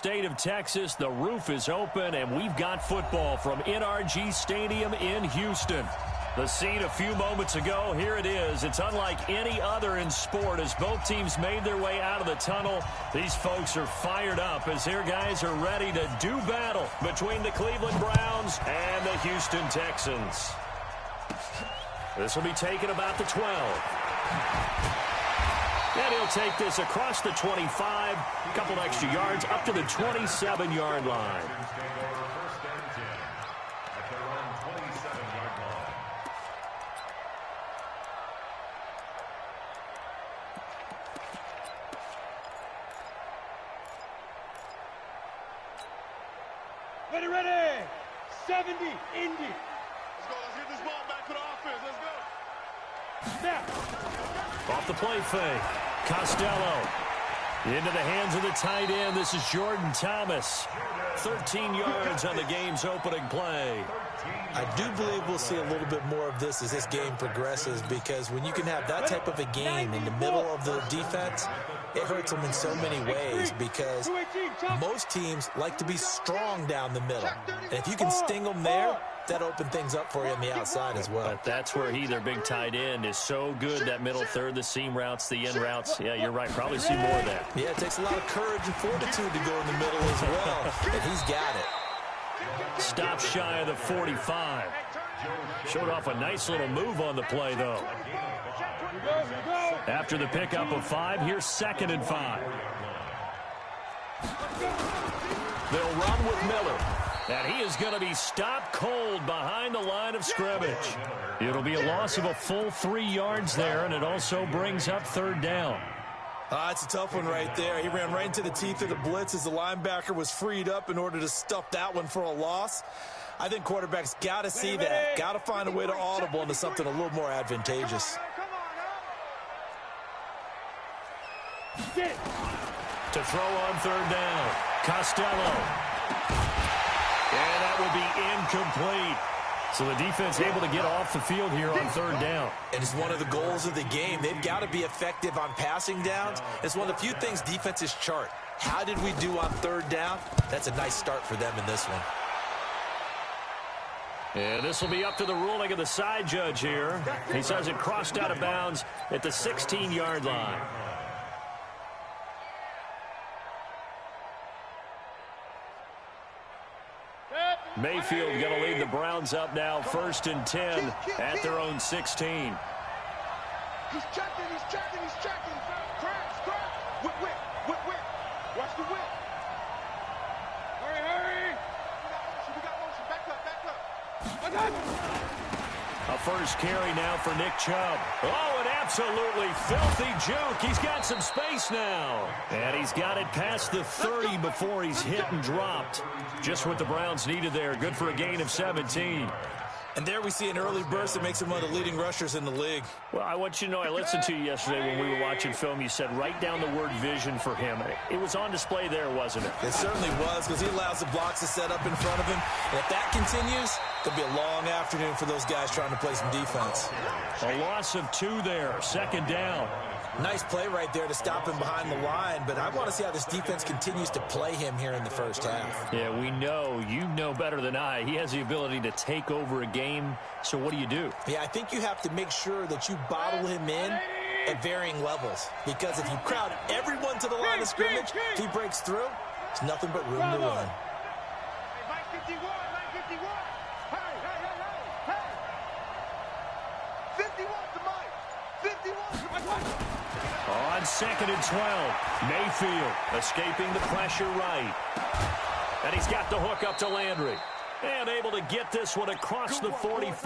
state of Texas. The roof is open, and we've got football from Yr2 Stadium in Houston. The scene a few moments ago, here it is. It's unlike any other in sport as both teams made their way out of the tunnel. These folks are fired up as their guys are ready to do battle between the Cleveland Browns and the Houston Texans. This will be taken about the 12. And he'll take this across the 25, a couple extra yards, up to the 27-yard line. Ready, 70, Indy. Let's go, let's get this ball back to the offense, let's go. Snap. Off the play fake, Costello. Into the hands of the tight end, this is Jordan Thomas. 13 yards on the game's opening play. I do believe we'll see a little bit more of this as this game progresses, because when you can have that type of a game in the middle of the defense, it hurts them in so many ways, because most teams like to be strong down the middle. And if you can sting them there, that opens things up for you on the outside as well. But that's where their big tight end, is so good, that middle third, the seam routes, the in routes. Yeah, you're right. Probably see more of that. Yeah, it takes a lot of courage and fortitude to go in the middle as well, and he's got it. Stop shy of the 45. Showed off a nice little move on the play, though. After the pickup of 5, here's 2nd and 5. They'll run with Miller. And he is going to be stopped cold behind the line of scrimmage. It'll be a loss of a full 3 yards there, and it also brings up 3rd down. It's a tough one right there. He ran right into the teeth of the blitz as the linebacker was freed up in order to stuff that one for a loss. I think quarterbacks got to see that. Got to find a way to audible into something a little more advantageous. To throw on 3rd down, Costello. And that will be incomplete. So the defense able to get off the field here on 3rd down. And it's one of the goals of the game. They've got to be effective on passing downs. It's one of the few things defenses chart. How did we do on 3rd down? That's a nice start for them in this one. And this will be up to the ruling of the side judge here. He says it crossed out of bounds at the 16-yard line. Mayfield going to lead the Browns up now, 1st and 10 at their own 16. He's checking, he's checking, he's checking. Cracks. Whip. Watch the whip. Hurry. We got motion. Back up. I got you. A first carry now for Nick Chubb. Oh, an absolutely filthy juke. He's got some space now. And he's got it past the 30 before he's hit and dropped. Just what the Browns needed there. Good for a gain of 17. And there we see an early burst that makes him one of the leading rushers in the league. Well, I want you to know, I listened to you yesterday when we were watching film. You said write down the word vision for him. It was on display there, wasn't it? It certainly was, because he allows the blocks to set up in front of him. And if that continues, it'll be a long afternoon for those guys trying to play some defense. A loss of 2 there, 2nd down. Nice play right there to stop him behind the line, but I want to see how this defense continues to play him here in the first half. Yeah, we know, you know better than I, he has the ability to take over a game, so what do? Yeah, I think you have to make sure that you bottle him in at varying levels, because if you crowd everyone to the line of scrimmage, if he breaks through, it's nothing but room to run. Mike 51. Hey. 51 to Mike. 51 to Mike. On 2nd and 12, Mayfield escaping the pressure right. And he's got the hook up to Landry. And able to get this one across the 45.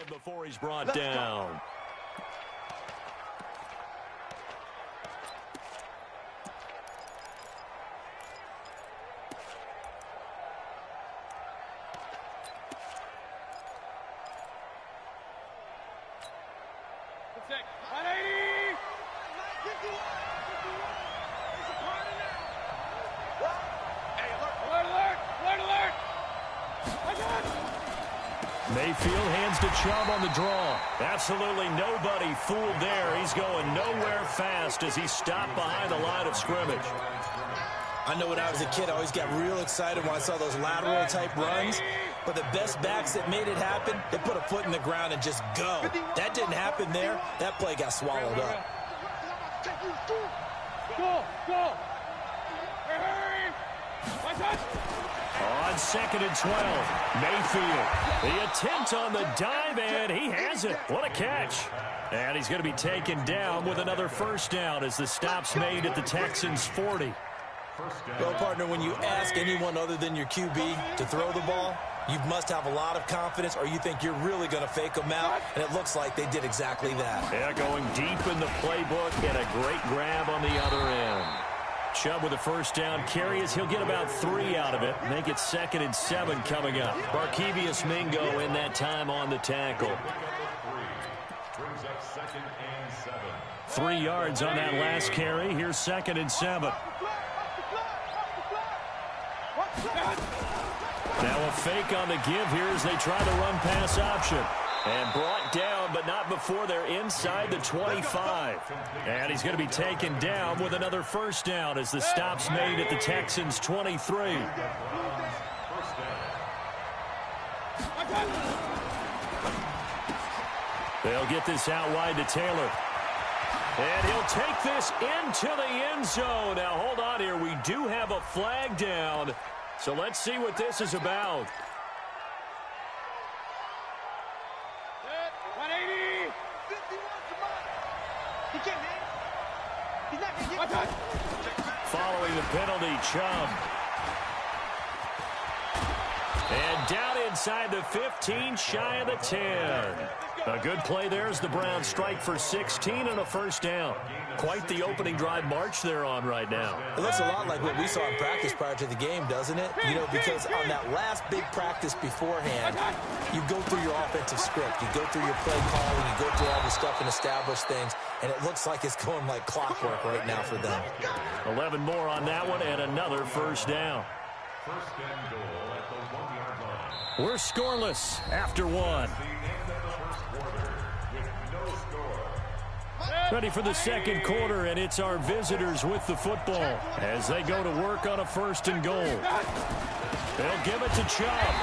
before he's brought down. Mayfield hands to Chubb on the draw. Absolutely nobody fooled there. He's going nowhere fast as he's stopped behind the line of scrimmage. I know when I was a kid, I always got real excited when I saw those lateral type runs. But the best backs that made it happen, they put a foot in the ground and just go. That didn't happen there. That play got swallowed up. Go! Hurry! On 2nd and 12, Mayfield. The attempt on the dive, and he has it. What a catch. And he's going to be taken down with another first down as the stop's made at the Texans' 40. Well, partner, when you ask anyone other than your QB to throw the ball, you must have a lot of confidence, or you think you're really going to fake them out, and it looks like they did exactly that. Yeah, going deep in the playbook, and a great grab on the other end. Chubb with a first down carry as he'll get about 3 out of it. Make it 2nd and 7 coming up. Barkevious Mingo in that time on the tackle. 3 yards on that last carry. Here's 2nd and 7. Now a fake on the give here as they try the run pass option. And brought down, but not before they're inside the 25. And he's going to be taken down with another first down as the stop's made at the Texans' 23. They'll get this out wide to Taylor. And he'll take this into the end zone. Now, hold on here. We do have a flag down. So let's see what this is about. 180! 51, come on! He can't hit. He's not going to get Following the penalty, Chubb. And down inside the 15, shy of the 10. A good play there as the Browns strike for 16 and a first down. Quite the opening drive march they're on right now. It looks a lot like what we saw in practice prior to the game, doesn't it? You know, because on that last big practice beforehand, you go through your offensive script. You go through your play calling. You go through all the stuff and establish things. And it looks like it's going like clockwork right now for them. 11 more on that one and another first down. First and goal at the 1-yard line. We're scoreless after one. Ready for the second quarter, and it's our visitors with the football as they go to work on a first and goal. They'll give it to Chubb,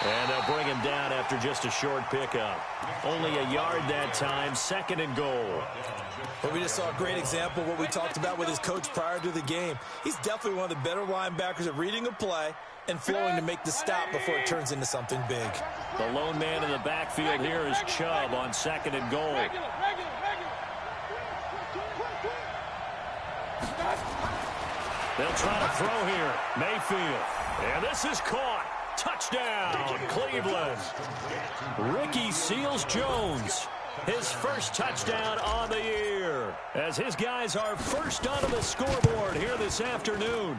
and they'll bring him down after just a short pickup. Only a yard that time, 2nd and goal. But we just saw a great example of what we talked about with his coach prior to the game. He's definitely one of the better linebackers at reading a play and flowing to make the stop before it turns into something big. The lone man in the backfield here is Chubb on 2nd and goal. They'll try to throw here. Mayfield. And this is caught. Touchdown, Cleveland. Ricky Seals-Jones. His first touchdown on the year. As his guys are first onto the scoreboard here this afternoon.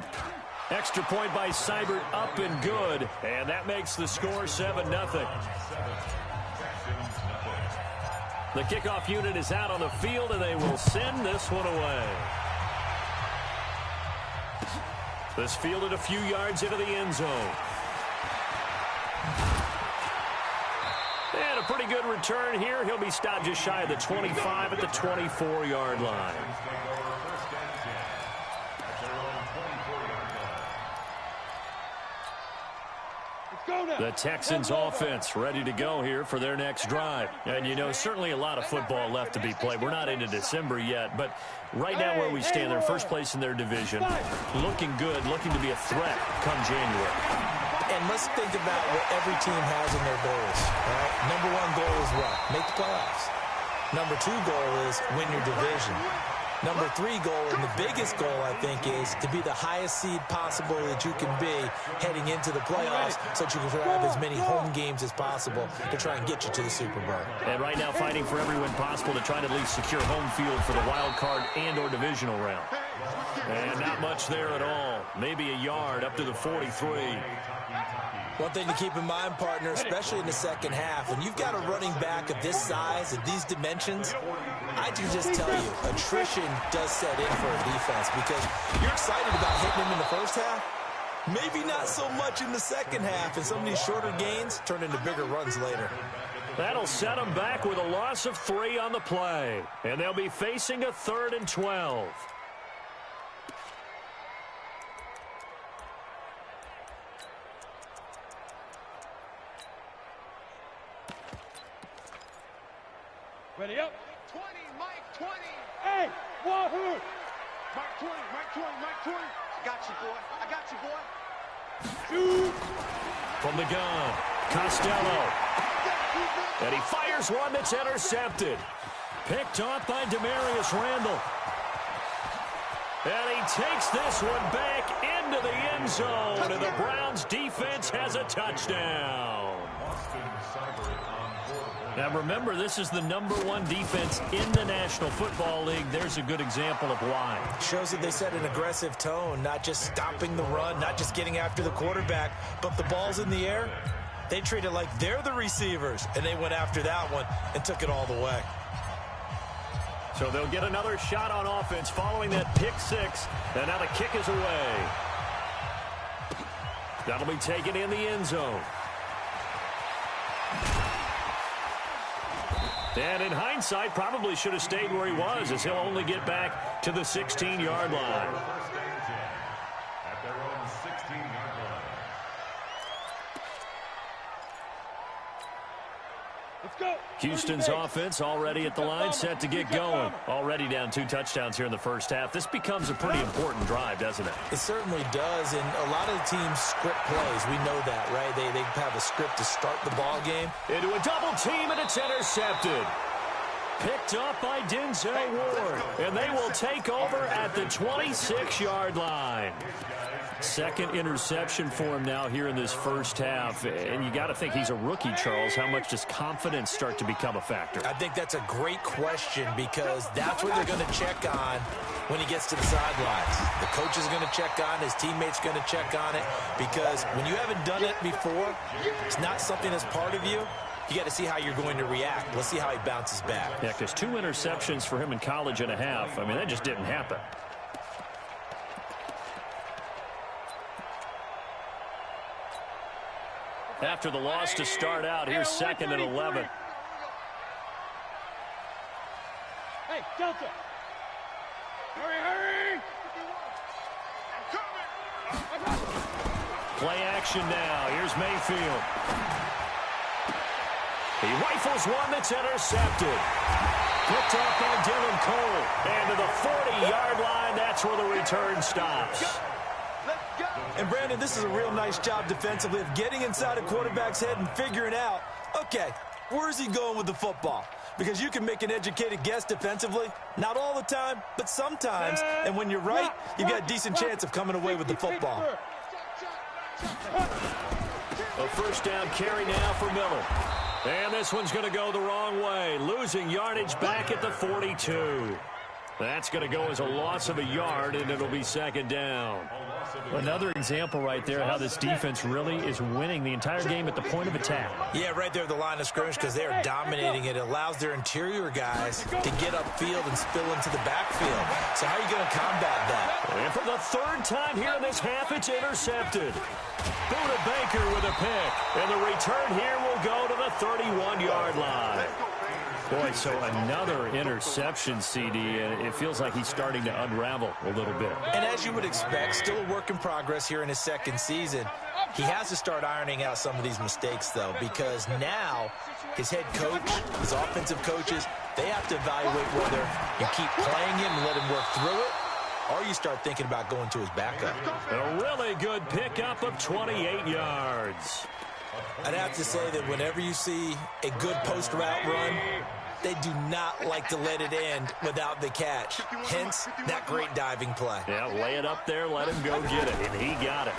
Extra point by Seibert up and good. And that makes the score 7-0. The kickoff unit is out on the field, and they will send this one away. This fielded a few yards into the end zone. And a pretty good return here. He'll be stopped just shy of the 25 at the 24-yard line. The Texans offense ready to go here for their next drive. And, you know, certainly a lot of football left to be played. We're not into December yet, but right now where we stand, they're first place in their division. Looking good, looking to be a threat come January. And let's think about what every team has in their goals. Right? Number one goal is what? Make the playoffs. Number two goal is win your division. Number 3 goal, and the biggest goal, I think, is to be the highest seed possible that you can be heading into the playoffs so that you can have as many home games as possible to try and get you to the Super Bowl. And right now fighting for every win possible to try to at least secure home field for the wild card and or divisional round. And not much there at all. Maybe a yard up to the 43. One thing to keep in mind, partner, especially in the second half, when you've got a running back of this size and these dimensions, I can just tell you, attrition does set in for a defense because you're excited about hitting him in the first half. Maybe not so much in the second half, and some of these shorter gains turn into bigger runs later. That'll set them back with a loss of 3 on the play. And they'll be facing a 3rd and 12. Ready up. 20, Mike, 20. Hey, Wahoo! Mike 20, Mike 20, Mike 20. I got you, boy. I got you, boy. Shoot! From the gun, Costello. And he fires one that's intercepted. Picked off by Demarius Randall. And he takes this one back into the end zone. And the Browns defense has a touchdown. Now remember, this is the #1 defense in the National Football League. There's a good example of why. Shows that they set an aggressive tone, not just stopping the run, not just getting after the quarterback, but the ball's in the air. They treat it like they're the receivers, and they went after that one and took it all the way. So they'll get another shot on offense following that pick 6, and now the kick is away. That'll be taken in the end zone. And in hindsight, probably should have stayed where he was, as he'll only get back to the 16-yard line. First and 10 at their own 16-yard line. Let's go. Houston's offense already at the line, set to get going. Already down 2 touchdowns here in the first half. This becomes a pretty important drive, doesn't it? It certainly does, and a lot of the teams script plays. We know that, right? They have a script to start the ball game. Into a double team, and it's intercepted. Picked up by Denzel Ward, and they will take over at the 26-yard line. Second interception for him now here in this first half. And you got to think he's a rookie, Charles. How much does confidence start to become a factor? I think that's a great question because that's what they're going to check on when he gets to the sidelines. The coach is going to check on, his teammates going to check on it, because when you haven't done it before, it's not something that's part of you. You got to see how you're going to react. Let's see how he bounces back. Yeah, because 2 interceptions for him in college and a half. I mean, that just didn't happen. After the loss to start out, here's 2nd and 11. Hey, Delta. Hurry! Play action now. Here's Mayfield. He rifles one that's intercepted. Picked off by Dylan Cole. And to the 40-yard line, that's where the return stops. And, Brandon, this is a real nice job defensively of getting inside a quarterback's head and figuring out, okay, where's he going with the football? Because you can make an educated guess defensively. Not all the time, but sometimes. And when you're right, you've got a decent chance of coming away with the football. A first down carry now for Miller. And this one's going to go the wrong way. Losing yardage back at the 42. That's going to go as a loss of a yard, and it'll be 2nd down. Another example right there how this defense really is winning the entire game at the point of attack. Yeah, right there at the line of scrimmage because they are dominating it. It allows their interior guys to get upfield and spill into the backfield. So how are you going to combat that? And for the 3rd time here in this half, it's intercepted. Buda Baker with a pick. And the return here will go to the 31-yard line. Boy, so another interception, CD, and it feels like he's starting to unravel a little bit. And as you would expect, still a work in progress here in his 2nd season. He has to start ironing out some of these mistakes, though, because now his head coach, his offensive coaches, they have to evaluate whether you keep playing him and let him work through it, or you start thinking about going to his backup. A really good pickup of 28 yards. I'd have to say that whenever you see a good post route run, They do not like to let it end without the catch. Hence, that great diving play. Yeah, lay it up there, let him go get it, and he got it.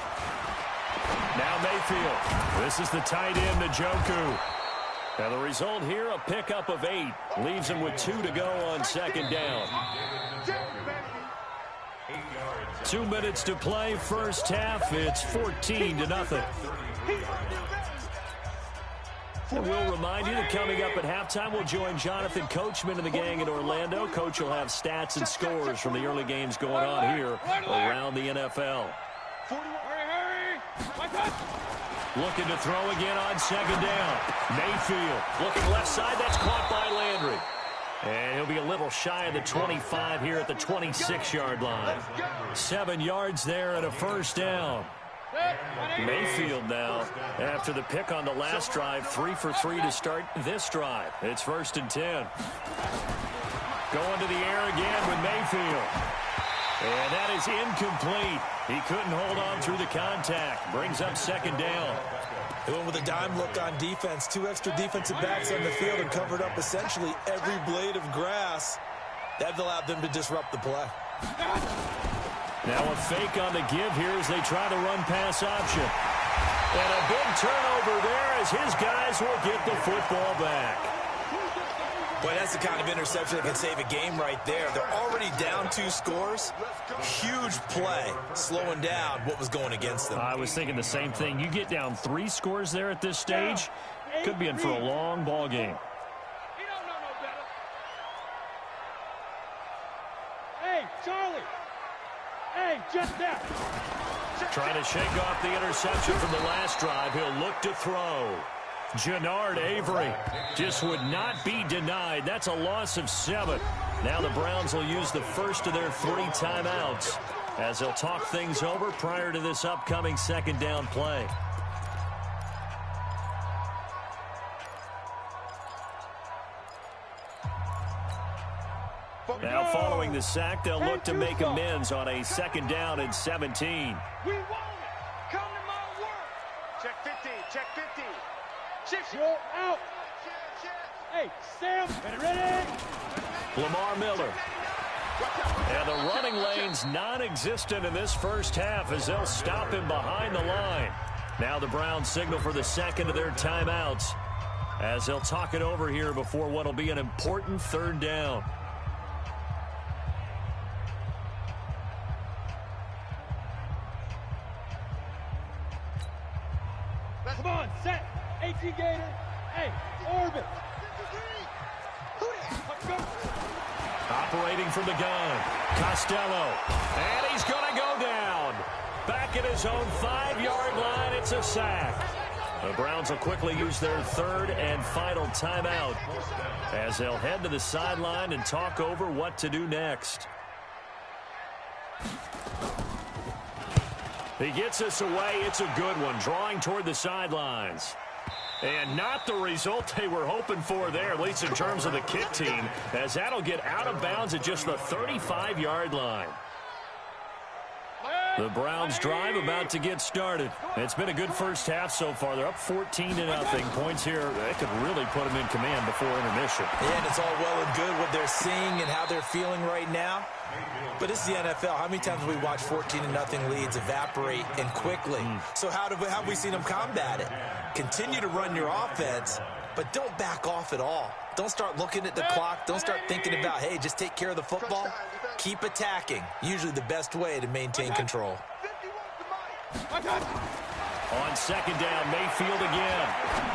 Now Mayfield. This is the tight end, Njoku. Now the result here, a pickup of 8. Leaves him with 2 to go on second down. 2 minutes to play, first half. It's 14-0. And we'll remind you that coming up at halftime, we'll join Jonathan Coachman and the gang in Orlando. Coach will have stats and scores from the early games going on here around the NFL. Looking to throw again on second down. Mayfield looking left side. That's caught by Landry. And he'll be a little shy of the 25 here at the 26-yard line. 7 yards there and a first down. Mayfield now, after the pick on the last drive, 3 for 3 to start this drive. It's 1st and 10. Going to the air again with Mayfield. And that is incomplete. He couldn't hold on through the contact. Brings up second down. They went with a dime look on defense. 2 extra defensive backs on the field and covered up essentially every blade of grass. That allowed them to disrupt the play. Now a fake on the give here as they try the run-pass option. And a big turnover there as his guys will get the football back. Boy, that's the kind of interception that can save a game right there. They're already down 2 scores. Huge play, slowing down what was going against them. I was thinking the same thing. You get down 3 scores there at this stage, could be in for a long ball game. He don't know no better. Hey, Charlie. Hey, just that. Trying to shake off the interception from the last drive. He'll look to throw. Jannard Avery just would not be denied. That's a loss of 7. Now the Browns will use the first of their 3 timeouts as they'll talk things over prior to this upcoming second down play. Now following the sack, they'll look to make amends on a second down and 17. We want it. Come to my work. Check 50. Check 50. Roll out. Hey, Sam, ready? Lamar Miller. And the running lane's non-existent in this first half as they'll stop him behind the line. Now the Browns signal for the second of their timeouts as they'll talk it over here before what will be an important third down. Come on, set. 18 Gator. Hey, orbit. Let's go. Operating from the gun, Costello. And he's going to go down. Back at his own 5-yard line, it's a sack. The Browns will quickly use their 3rd and final timeout as they'll head to the sideline and talk over what to do next. He gets us away. It's a good one, drawing toward the sidelines. And not the result they were hoping for there, at least in terms of the kick team, as that'll get out of bounds at just the 35-yard line. The Browns drive about to get started. It's been a good first half so far. They're up 14-0. Points here, that could really put them in command before intermission. Yeah, and it's all well and good what they're seeing and how they're feeling right now. But it's the NFL. How many times have we watched 14-0 leads evaporate and quickly? So how have we seen them combat it? Continue to run your offense, but don't back off at all. Don't start looking at the clock. Don't start thinking about, hey, just take care of the football. Keep attacking. Usually the best way to maintain control. On second down, Mayfield again.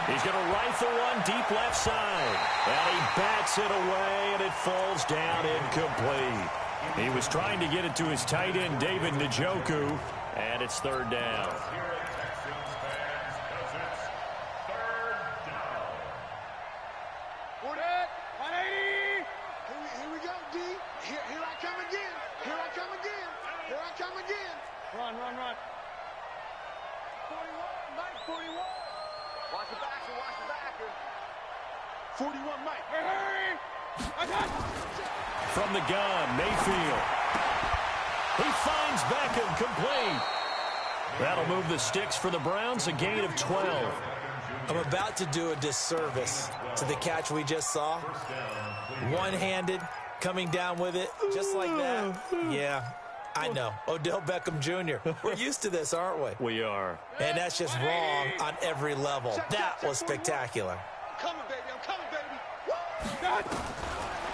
He's going to rifle one deep left side. And he bats it away, and it falls down incomplete. He was trying to get it to his tight end, David Njoku, and it's 3rd down. Here we go, D. Here I come again. Here I come again. Here I come again. Run. 41, Mike, 41. Watch the backer. 41, Mike. Hurry. I got it. From the gun, Mayfield. He finds Beckham complete. That'll move the sticks for the Browns, a gain of 12. I'm about to do a disservice to the catch we just saw. One-handed, coming down with it, just like that. Yeah, I know. Odell Beckham Jr. We're used to this, aren't we? We are. And that's just wrong on every level. That was spectacular. I'm coming, baby. I'm coming, baby.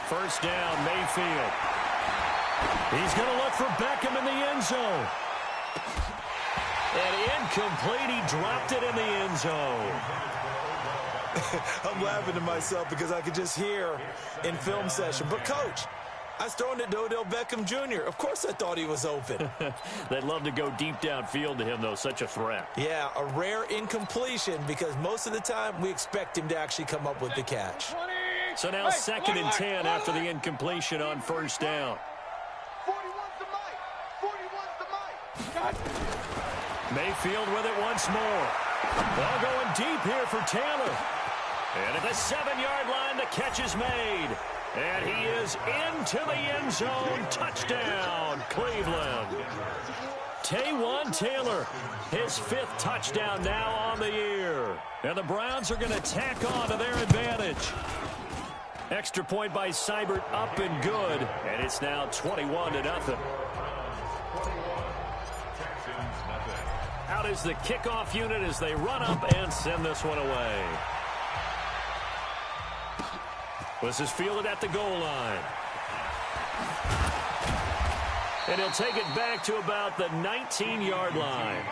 First down, Mayfield. He's going to look for Beckham in the end zone. And incomplete. He dropped it in the end zone. I'm laughing to myself because I could just hear in film session. But, Coach, I was throwing it to Odell Beckham Jr. Of course I thought he was open. They'd love to go deep downfield to him, though. Such a threat. Yeah, a rare incompletion because most of the time we expect him to actually come up with the catch. So now 2nd and 10 after the incompletion on first down. 41's the mic. 41's the mic. Mayfield with it once more. Ball going deep here for Taylor. And at the 7-yard line, the catch is made. And he is into the end zone. Touchdown, Cleveland. Taywan Taylor, his 5th touchdown now on the year. And the Browns are going to tack on to their advantage. Extra point by Seibert, up and good. And it's now 21-0. Out is the kickoff unit as they run up and send this one away. This is fielded at the goal line. And he'll take it back to about the 19-yard line.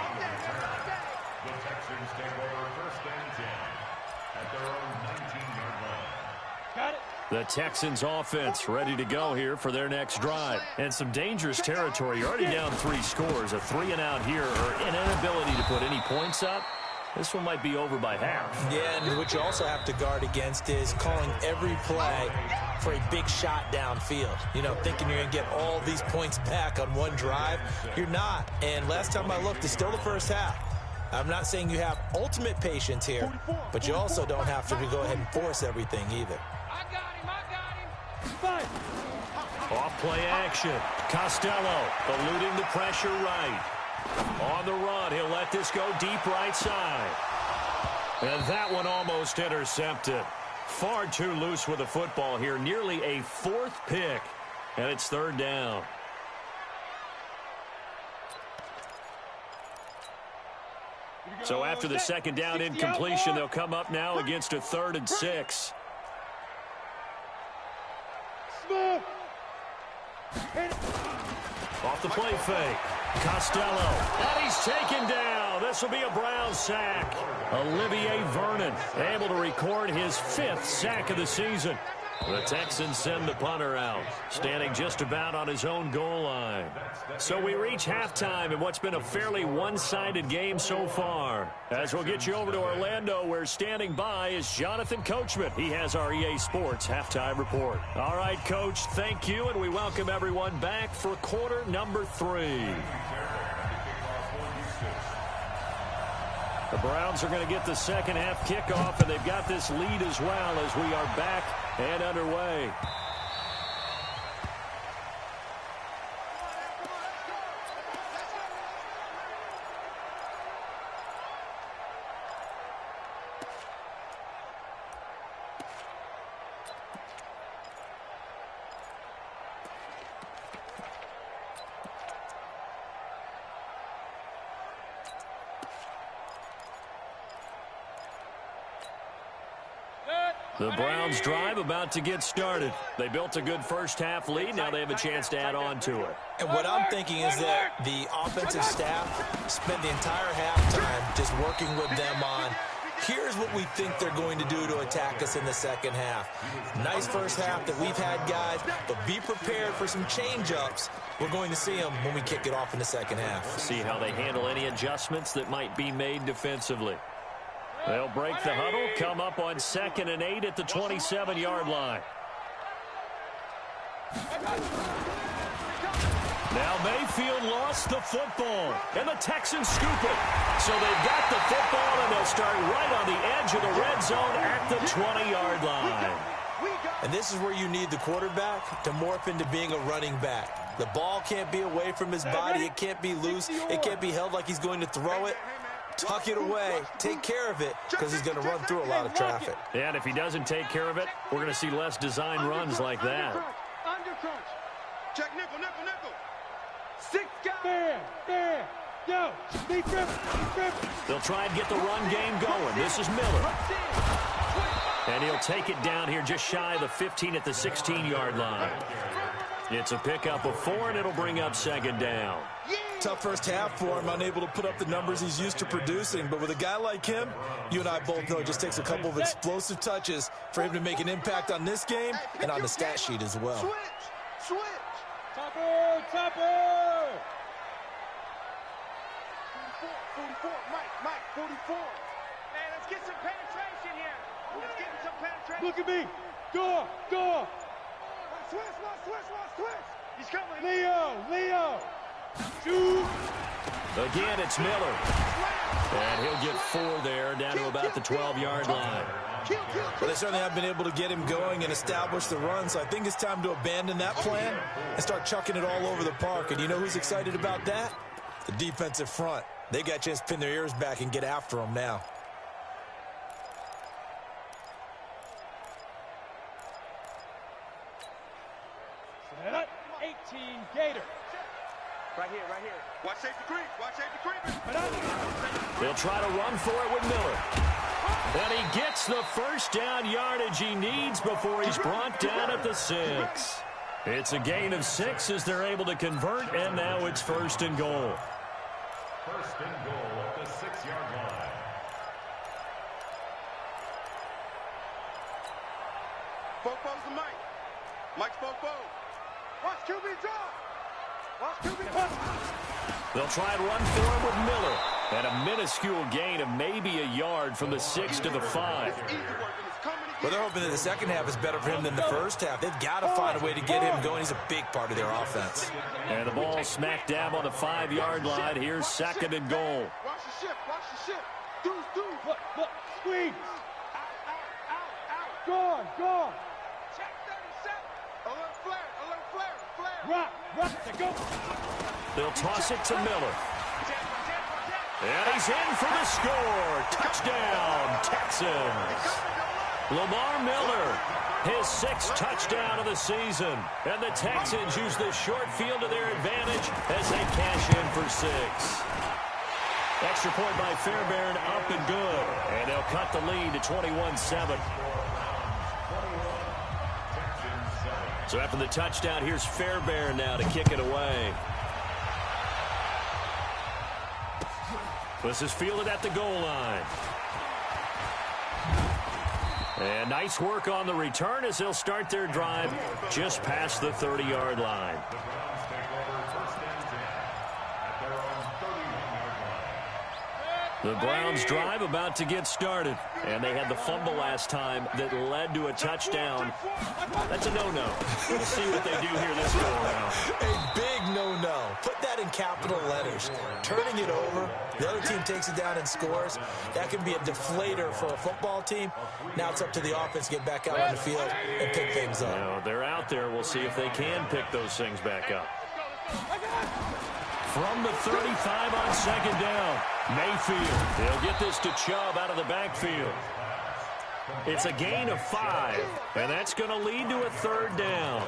The Texans take over 1st and 10 at their own 19-yard line. Got it. The Texans offense ready to go here for their next drive. And some dangerous territory. You're already down 3 scores. A 3-and-out here or an inability to put any points up. This one might be over by half. Yeah, and what you also have to guard against is calling every play for a big shot downfield. You know, thinking you're going to get all these points back on one drive. You're not. And last time I looked, it's still the first half. I'm not saying you have ultimate patience here, but you also don't have to go ahead and force everything either. I got him. Fine. Off play action. Costello eluding the pressure right. On the run, he'll let this go deep right side. And that one almost intercepted. Far too loose with the football here. Nearly a 4th pick. And it's 3rd down. So after the 2nd down incompletion, they'll come up now against a 3rd and 6. Smooth. Off the play fake. Costello. And he's taken down. This will be a Brown sack. Olivier Vernon able to record his 5th sack of the season. The Texans send the punter out, standing just about on his own goal line. So we reach halftime in what's been a fairly one-sided game so far. As we'll get you over to Orlando, where standing by is Jonathan Coachman. He has our EA Sports halftime report. All right, Coach, thank you, and we welcome everyone back for quarter number 3. The Browns are going to get the 2nd half kickoff, and they've got this lead as well as we are back and underway. The Browns drive about to get started. They built a good first half lead. Now they have a chance to add on to it. And what I'm thinking is that the offensive staff spent the entire halftime just working with them on, here's what we think they're going to do to attack us in the 2nd half. Nice first half that we've had, guys, but be prepared for some change-ups. We're going to see them when we kick it off in the 2nd half. See how they handle any adjustments that might be made defensively. They'll break the huddle, come up on 2nd and 8 at the 27-yard line. Now Mayfield lost the football, and the Texans scoop it. So they've got the football, and they'll start right on the edge of the red zone at the 20-yard line. And this is where you need the quarterback to morph into being a running back. The ball can't be away from his body. It can't be loose. It can't be held like he's going to throw it. tuck it away, take care of it, because he's going to run through a lot of traffic. And if he doesn't take care of it, we're going to see less design runs like that. Under crunch. Check nickel, nickel, nickel. 6 guys. Fair. Yo, be tripping. They'll try and get the run game going. This is Miller. And he'll take it down here just shy of the 15 at the 16-yard line. It's a pickup of 4, and it'll bring up 2nd down. Tough first half for him, unable to put up the numbers he's used to producing. But with a guy like him, you and I both know it just takes a couple of explosive touches for him to make an impact on this game and on the stat sheet as well. Switch. Topper. 44, Mike, 44. Man, let's get some penetration here. Let's get some penetration. Look at me. Door. Switch. He's coming. Leo. Shoot. Again, it's Miller. And he'll get 4 there, down to about the 12-yard line. Well, they certainly have been able to get him going and establish the run, so I think it's time to abandon that plan and start chucking it all over the park. And you know who's excited about that? The defensive front. They got a chance to pin their ears back and get after him now. Set up. 18 Gator. Right here. Watch safety creep. They'll try to run for it with Miller. And he gets the first down yardage he needs before he's brought down at the 6. It's a gain of 6 as they're able to convert, and now it's 1st and goal. 1st and goal at the 6-yard line. Fofo's the Mike. Mike's Fofo. Watch QB drop. They'll try and run for him with Miller. And a minuscule gain of maybe a yard from the 6 to the 5. Well, they're hoping that the second half is better for him than the first half. They've got to find a way to get him going. He's a big part of their offense. And the ball smack dab on the 5-yard line. Here's 2nd and goal. Watch the ship. Deuce. Look. Squeeze. Out. Gone. Check 37. Alert flare. Rock. Go. They'll toss it to Miller. And he's in for the score. Touchdown, Texans. Lamar Miller, his 6th touchdown of the season. And the Texans use this short field to their advantage as they cash in for 6. Extra point by Fairbairn, up and good. And they'll cut the lead to 21-7. So after the touchdown, here's Fairbairn now to kick it away. This is fielded at the goal line. And nice work on the return as they'll start their drive just past the 30-yard line. The Browns drive about to get started. And they had the fumble last time that led to a touchdown. That's a no-no. We'll see what they do here this go around. A big no-no. Put that in capital letters. Turning it over, the other team takes it down and scores. That can be a deflator for a football team. Now it's up to the offense to get back out on the field and pick things up. Now, they're out there. We'll see if they can pick those things back up. From the 35 on 2nd down, Mayfield. They'll get this to Chubb out of the backfield. It's a gain of 5, and that's going to lead to a 3rd down.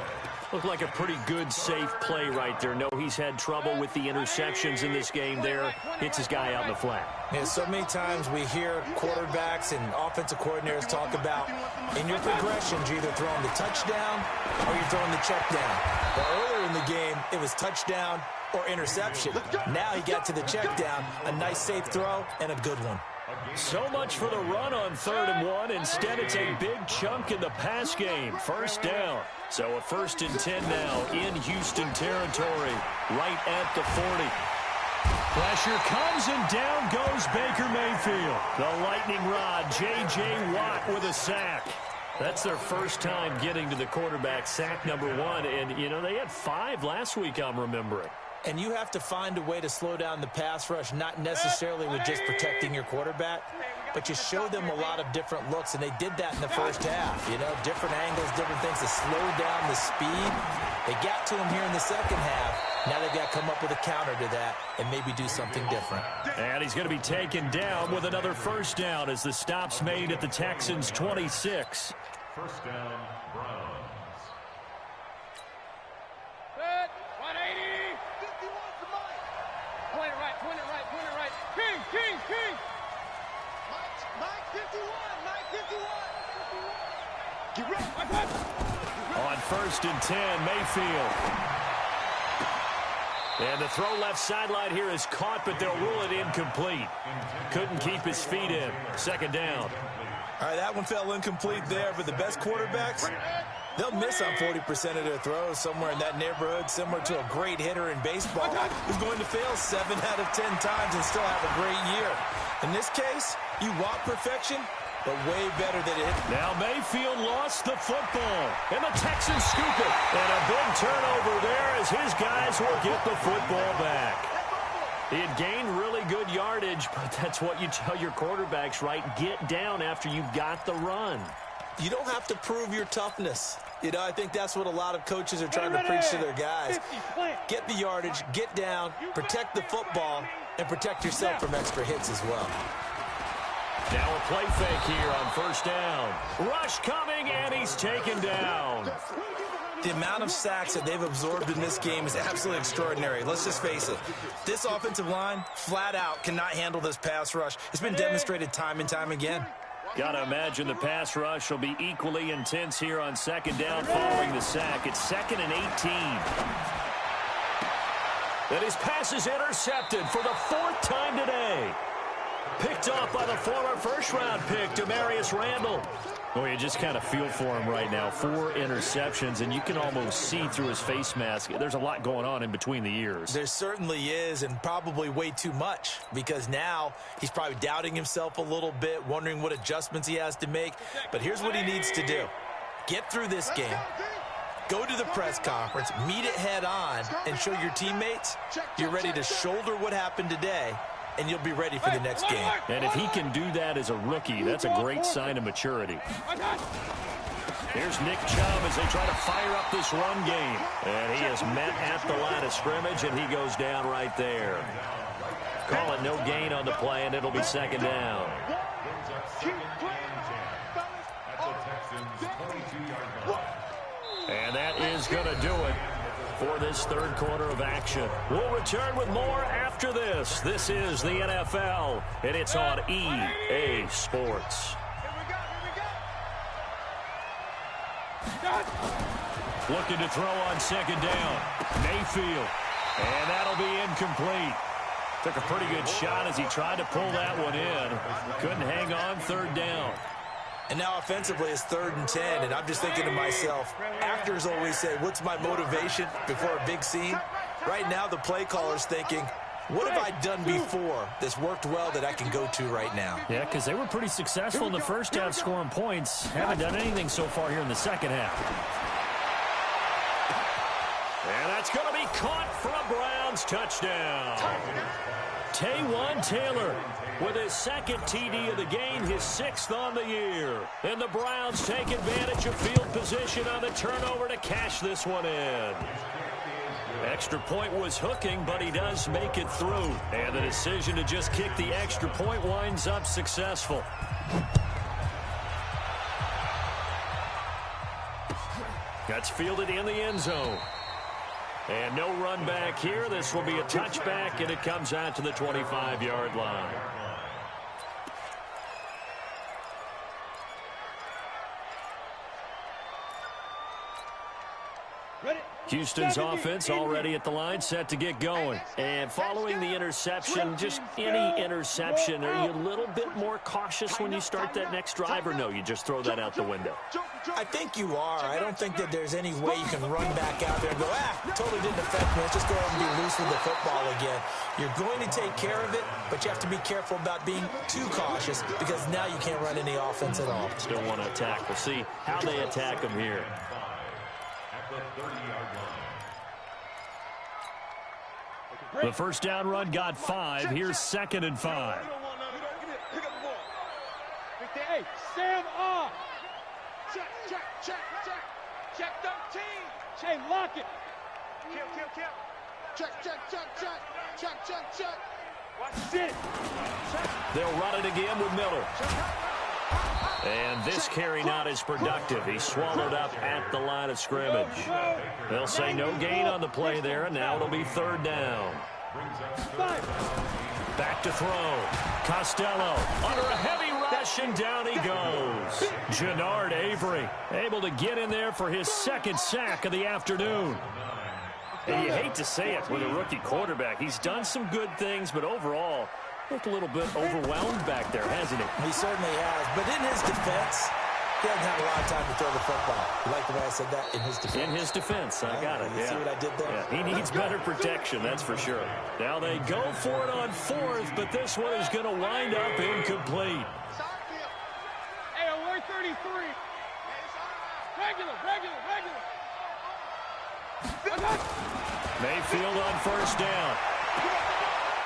Looked like a pretty good, safe play right there. No, he's had trouble with the interceptions in this game there. Hits his guy out in the flat. Yeah, so many times we hear quarterbacks and offensive coordinators talk about in your progressions, you're either throwing the touchdown or you're throwing the check down. But earlier in the game, it was touchdown or interception. Now he got to the check down, a nice safe throw, and a good one. So much for the run on 3rd and 1. Instead, it's a big chunk in the pass game. 1st down. So a 1st and 10 now in Houston territory, right at the 40. Pressure comes, and down goes Baker Mayfield. The lightning rod, J.J. Watt with a sack. That's their first time getting to the quarterback, sack number 1. And, you know, they had 5 last week, I'm remembering. And you have to find a way to slow down the pass rush, not necessarily with just protecting your quarterback, but you show them a lot of different looks, and they did that in the first half. You know, different angles, different things to slow down the speed. They got to him here in the second half, Now they've got to come up with a counter to that and maybe do something different. And he's going to be taken down with another first down as the stop's made at the Texans' 26. First down, Browns. Set. 180. 51 to Mike. Point it right, point it right, point it right. King, king, king. Mike 51. Mike 51. Get ready. On first and 10, Mayfield. And the throw left sideline here is caught, but they'll rule it incomplete. Couldn't keep his feet in. Second down. All right, that one fell incomplete there, but the best quarterbacks, they'll miss on 40% of their throws, somewhere in that neighborhood, similar to a great hitter in baseball who's going to fail 7 out of 10 times and still have a great year. In this case, you want perfection, but way better than it. Now Mayfield lost the football, and the Texans scoop it. And a big turnover there as his guys will get the football back. He had gained really good yardage, but that's what you tell your quarterbacks, right? Get down after you've got the run. You don't have to prove your toughness. You know, I think that's what a lot of coaches are trying to preach to their guys. Get the yardage, get down, protect the football, and protect yourself from extra hits as well. Now a play fake here on first down. Rush coming, and he's taken down. The amount of sacks that they've absorbed in this game is absolutely extraordinary. Let's just face it. This offensive line, flat out, cannot handle this pass rush. It's been demonstrated time and time again. Got to imagine the pass rush will be equally intense here on second down following the sack. It's 2nd and 18. And his pass is intercepted for the 4th time today. Picked off by the former first-round pick, Demarius Randall. Oh, you just kind of feel for him right now. 4 interceptions, and you can almost see through his face mask. There's a lot going on in between the ears. There certainly is, and probably way too much, because now he's probably doubting himself a little bit, wondering what adjustments he has to make. But here's what he needs to do. Get through this game, go to the press conference, meet it head on, and show your teammates you're ready to shoulder what happened today, and you'll be ready for the next game. And if he can do that as a rookie, that's a great sign of maturity. Here's Nick Chubb as they try to fire up this run game. And he is met at the line of scrimmage, and he goes down right there. Call it no gain on the play, and it'll be second down. And that is going to do it for this third quarter of action. We'll return with more after this. This is the NFL, and it's on EA Sports. Looking to throw on second down. Mayfield. And that'll be incomplete. Took a pretty good shot as he tried to pull that one in. Couldn't hang on, third down. And now offensively it's 3rd and 10, and I'm just thinking to myself, actors always say, what's my motivation before a big scene? Right now the play caller's thinking, what have I done before that's worked well that I can go to right now? Yeah, because they were pretty successful in the first half scoring points. Haven't done anything so far here in the second half. And that's going to be caught for a Browns touchdown. Taywan Taylor with his 2nd TD of the game, his 6th on the year. And the Browns take advantage of field position on the turnover to cash this one in. Extra point was hooking, but he does make it through. And the decision to just kick the extra point winds up successful. That's fielded in the end zone. And no run back here. This will be a touchback, and it comes out to the 25-yard line. Houston's offense already at the line, set to get going. And following the interception, just any interception, are you a little bit more cautious when you start that next drive, or no, you just throw that out the window? I think you are. I don't think that there's any way you can run back out there and go, totally didn't affect me. Let's just go ahead and be loose with the football again. You're going to take care of it, but you have to be careful about being too cautious because now you can't run any offense at all. Still want to attack. We'll see how they attack them here. The first down run got 5. Here's 2nd and 5. Hey, Sam off. Check, check, check, check. Check 13. Hey, lock it. Kill. Check, check, check, check. Check, check, check. Watch it. They'll run it again with Miller. And this carry not as productive. He's swallowed up at the line of scrimmage. They'll say no gain on the play there, and now it'll be third down. Back to throw. Costello under a heavy rush, and down he goes. Jannard Avery able to get in there for his second sack of the afternoon. And you hate to say it with a rookie quarterback. He's done some good things, but overall, looked a little bit overwhelmed back there, hasn't he? He certainly has. But in his defense, he doesn't have a lot of time to throw the football. You like the way I said that? In his defense. In his defense. I got it. You see what I did there? Yeah, he needs better protection, that's for sure. Now they go for it on fourth, but this one is going to wind up incomplete. Hey, alert 33. Regular. Mayfield on first down.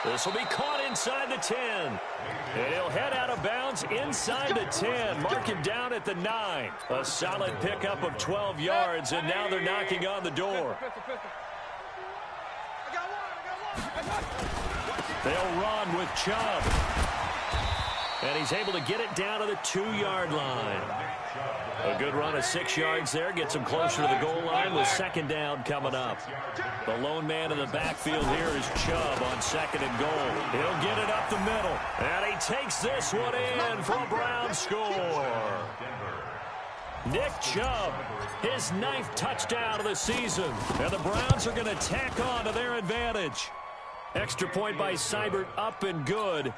This will be caught inside the 10. And he'll head out of bounds inside the 10. Mark him down at the 9. A solid pickup of 12 yards, and now they're knocking on the door. They'll run with Chubb. And he's able to get it down to the 2-yard line. A good run of 6 yards there. Gets him closer to the goal line with second down coming up. The lone man in the backfield here is Chubb on second and goal. He'll get it up the middle. And he takes this one in for a Brown score. Nick Chubb, his 9th touchdown of the season. And the Browns are going to tack on to their advantage. Extra point by Seibert up and good.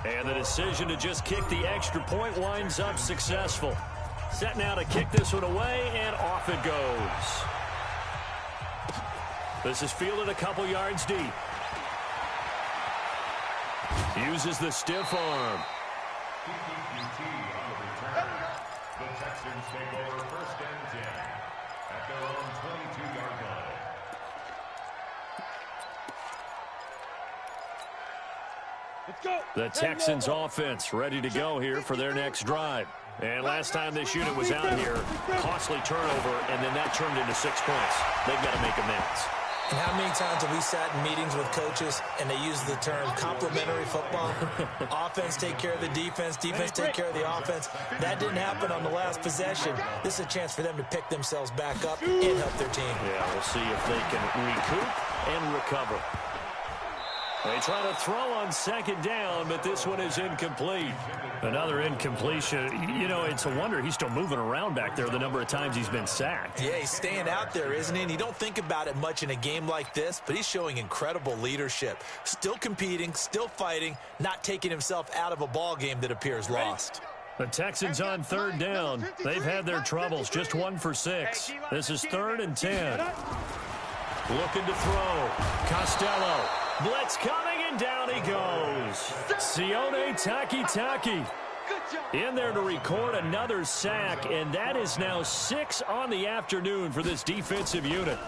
And the decision to just kick the extra point winds up successful. Set now to kick this one away, and off it goes. This is fielded a couple yards deep. Uses the stiff arm. The Texans take over first and 10 at their own 22-yard line. Let's go. The Texans offense ready to go here for their next drive. And last time this unit was out here, costly turnover, and then that turned into 6 points. They've got to make amends. And how many times have we sat in meetings with coaches and they use the term complementary football? Offense take care of the defense, defense take care of the offense. That didn't happen on the last possession. This is a chance for them to pick themselves back up and help their team. Yeah, we'll see if they can recoup and recover. They try to throw on second down, but this one is incomplete. Another incompletion. You know, it's a wonder he's still moving around back there the number of times he's been sacked. Yeah, he's staying out there, isn't he? And you don't think about it much in a game like this, but he's showing incredible leadership. Still competing, still fighting, not taking himself out of a ball game that appears lost. The Texans on third down. They've had their troubles, just 1 for 6. This is 3rd and 10. Looking to throw. Costello. Blitz coming, and down he goes. Sione Takitaki in there to record another sack, and that is now 6 on the afternoon for this defensive unit.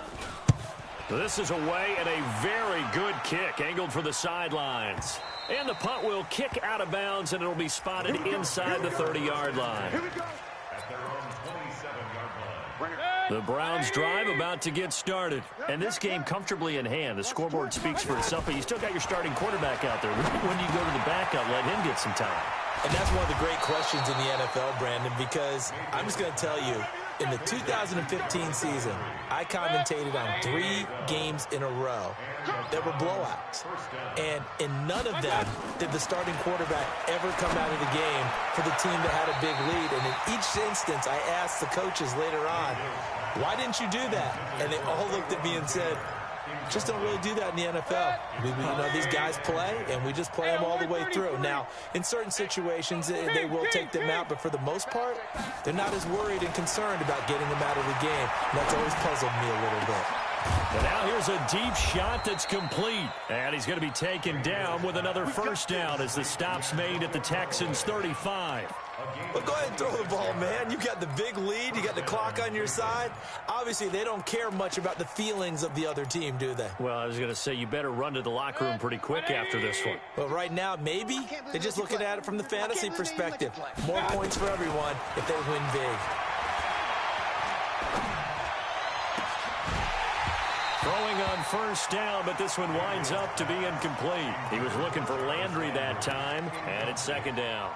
This is away and a very good kick, angled for the sidelines. And the punt will kick out of bounds, and it'll be spotted inside the 30-yard line. The Browns drive about to get started. And this game comfortably in hand. The scoreboard speaks for itself, but you still got your starting quarterback out there. When do you go to the backup, let him get some time? And that's one of the great questions in the NFL, Brandon, because I'm just going to tell you, in the 2015 season, I commentated on 3 games in a row that were blowouts. And in none of them did the starting quarterback ever come out of the game for the team that had a big lead. And in each instance, I asked the coaches later on, why didn't you do that? And they all looked at me and said, just don't really do that in the NFL. You know, these guys play, and we just play them all the way through. Now, in certain situations, they will take them out, but for the most part, they're not as worried and concerned about getting them out of the game. And that's always puzzled me a little bit. And now here's a deep shot that's complete. And he's going to be taken down with another first down as the stop's made at the Texans' 35. Well, go ahead and throw the ball, man. You got the big lead. You got the clock on your side. Obviously, they don't care much about the feelings of the other team, do they? Well, I was going to say, you better run to the locker room pretty quick after this one. Well, right now, maybe they're just looking at it from the fantasy perspective. More points for everyone if they win big. Throwing throwing on first down, but this one winds up to be incomplete. He was looking for Landry that time, and it's second down.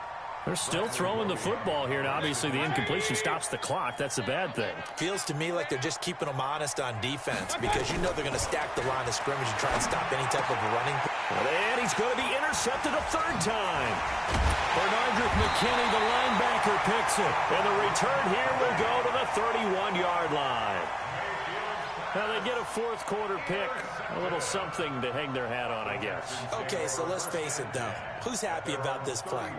They're still throwing the football here, and obviously the incompletion stops the clock. That's a bad thing. Feels to me like they're just keeping them honest on defense because you know they're going to stack the line of scrimmage and try and stop any type of running. And he's going to be intercepted a third time. Bernardrick McKinney, the linebacker, picks it. And the return here will go to the 31-yard line. Now they get a fourth quarter pick. A little something to hang their hat on, I guess. Okay, so let's face it, though. Who's happy about this play?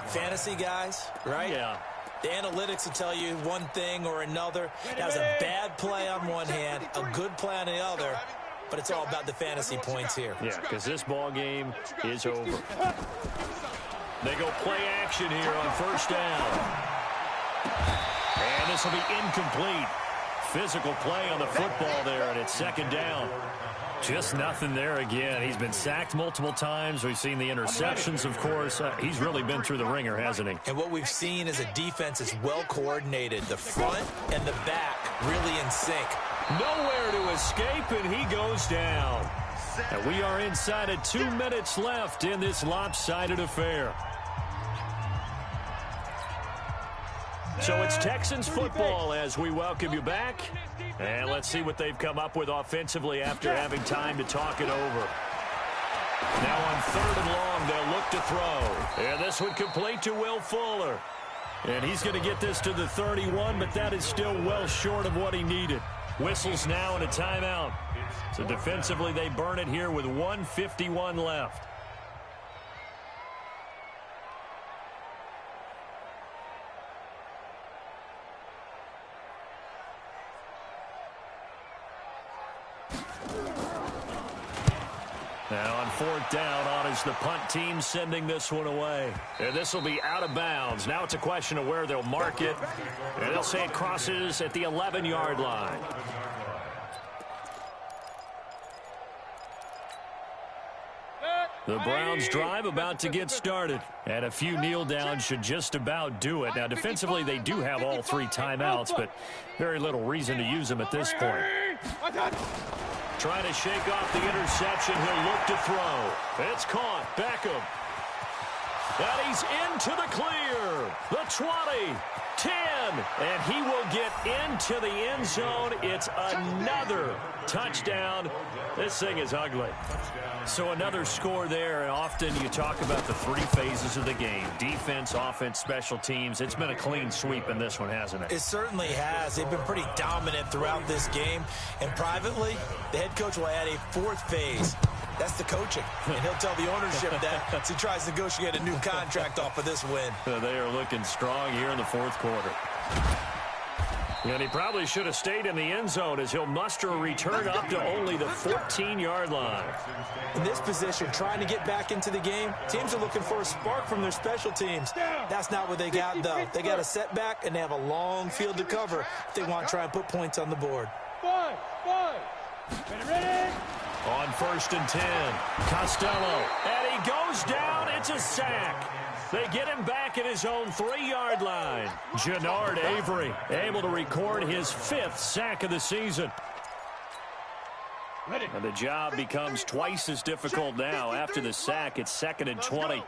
Fantasy guys, right? Yeah. The analytics will tell you one thing or another. That was a bad play on one hand, a good play on the other, but it's all about the fantasy points here. Yeah, because this ball game is over. They go play action here on first down. And this will be incomplete. Physical play on the football there, and it's second down. Just nothing there again. He's been sacked multiple times. We've seen the interceptions, of course. He's really been through the ringer, hasn't he? And what we've seen is a defense is well coordinated. The front and the back really in sync. Nowhere to escape, and he goes down. And we are inside of 2 minutes left in this lopsided affair. So it's Texans football as we welcome you back. And let's see what they've come up with offensively after having time to talk it over. Now on third and long, they'll look to throw. And this one complete to Will Fuller. And he's going to get this to the 31, but that is still well short of what he needed. Whistles now and a timeout. So defensively, they burn it here with 1:51 left. Now on fourth down, on is the punt team sending this one away. And this will be out of bounds. Now it's a question of where they'll mark it. And they'll say it crosses at the 11-yard line. The Browns drive about to get started. And a few kneel downs should just about do it. Now defensively they do have all three timeouts, but very little reason to use them at this point. Trying to shake off the interception. He'll look to throw. It's caught. Beckham. And he's into the clear. The 20, 10, and he will get into the end zone. It's another touchdown. This thing is ugly. So another score there, and often you talk about the three phases of the game. Defense, offense, special teams. It's been a clean sweep in this one, hasn't it? It certainly has. They've been pretty dominant throughout this game. And privately, the head coach will add a fourth phase. That's the coaching. And he'll tell the ownership that as he tries to negotiate a new contract off of this win. They are looking strong here in the fourth quarter. And he probably should have stayed in the end zone as he'll muster a return up to only the 14-yard line. In this position, trying to get back into the game, teams are looking for a spark from their special teams. That's not what they got, though. They got a setback, and they have a long field to cover if they want to try and put points on the board. Five. Ready? On first and 10, Costello, and he goes down. It's a sack. They get him back at his own 3-yard line. Jannard Avery able to record his 5th sack of the season. And the job becomes twice as difficult now. After the sack, it's 2nd and 20.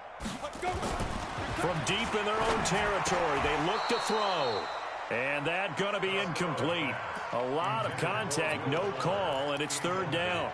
From deep in their own territory, they look to throw. And that's going to be incomplete. A lot of contact, no call, and it's third down.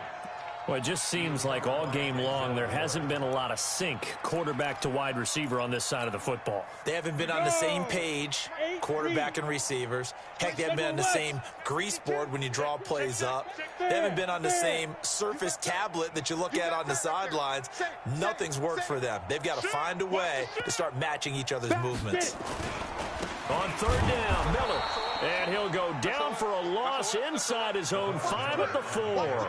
Well, it just seems like all game long there hasn't been a lot of sync quarterback to wide receiver on this side of the football. They haven't been on the same page, quarterback and receivers. Heck, they haven't been on the same grease board when you draw plays up. They haven't been on the same Surface tablet that you look at on the sidelines. Nothing's worked for them. They've got to find a way to start matching each other's movements. On third down, Miller. And he'll go down for a loss inside his own 5 at the 4.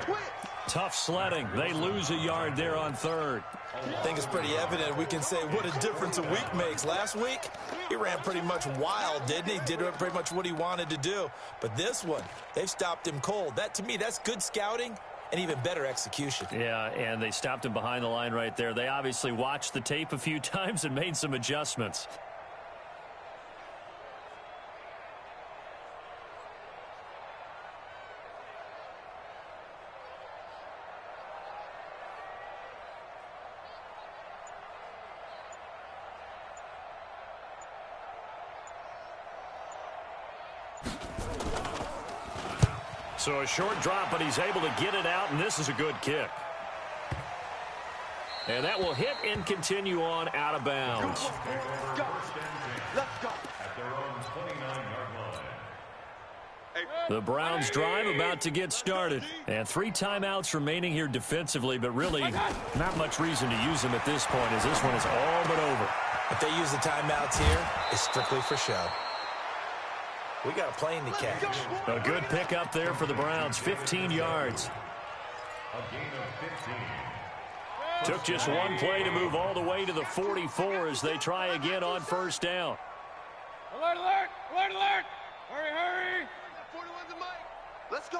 Tough sledding. They lose a yard there on third. I think it's pretty evident. We can say what a difference a week makes. Last week, he ran pretty much wild, didn't he? Did pretty much what he wanted to do. But this one, they've stopped him cold. That, to me, that's good scouting and even better execution. Yeah, and they stopped him behind the line right there. They obviously watched the tape a few times and made some adjustments. So a short drop, but he's able to get it out, and this is a good kick. And that will hit and continue on out of bounds. Go. Let's go. At their own 29-yard line. The Browns drive about to get started. And 3 timeouts remaining here defensively, but really not much reason to use them at this point as this one is all but over. If they use the timeouts here, it's strictly for show. We got a plane to catch. A good pickup there for the Browns, 15 yards. A gain of 15. Took just one play to move all the way to the 44 as they try again on first down. Alert, alert, alert, alert. Hurry, hurry. 41's the mic. Let's go.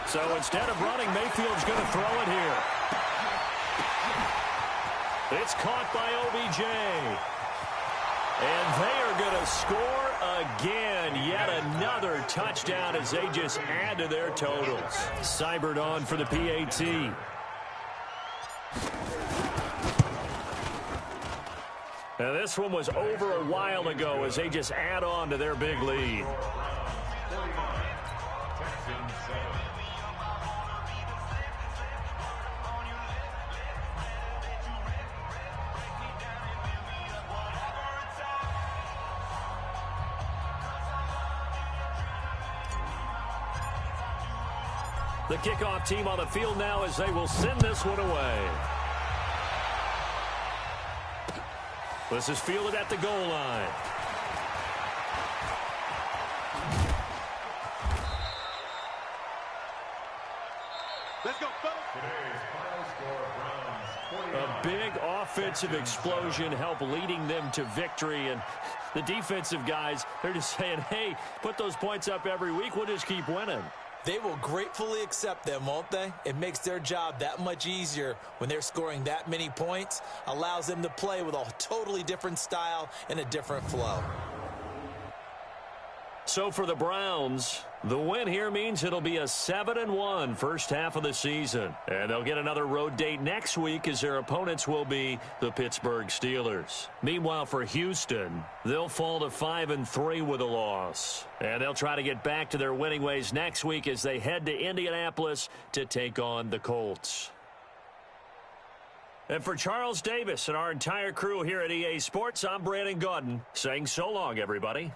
So instead of running, Mayfield's going to throw it here. It's caught by OBJ. And they are going to score again. Yet another touchdown as they just add to their totals. Cybert on for the PAT. Now this one was over a while ago as they just add on to their big lead. The kickoff team on the field now as they will send this one away. This is fielded at the goal line. Let's go, fellas. Today's final score, Browns 49. A big offensive explosion helped leading them to victory. And the defensive guys, they're just saying, hey, put those points up every week. We'll just keep winning. They will gratefully accept them, won't they? It makes their job that much easier when they're scoring that many points. Allows them to play with a totally different style and a different flow. So for the Browns, the win here means it'll be a 7-1 first half of the season. And they'll get another road date next week as their opponents will be the Pittsburgh Steelers. Meanwhile, for Houston, they'll fall to 5-3 with a loss. And they'll try to get back to their winning ways next week as they head to Indianapolis to take on the Colts. And for Charles Davis and our entire crew here at EA Sports, I'm Brandon Gaudin saying so long, everybody.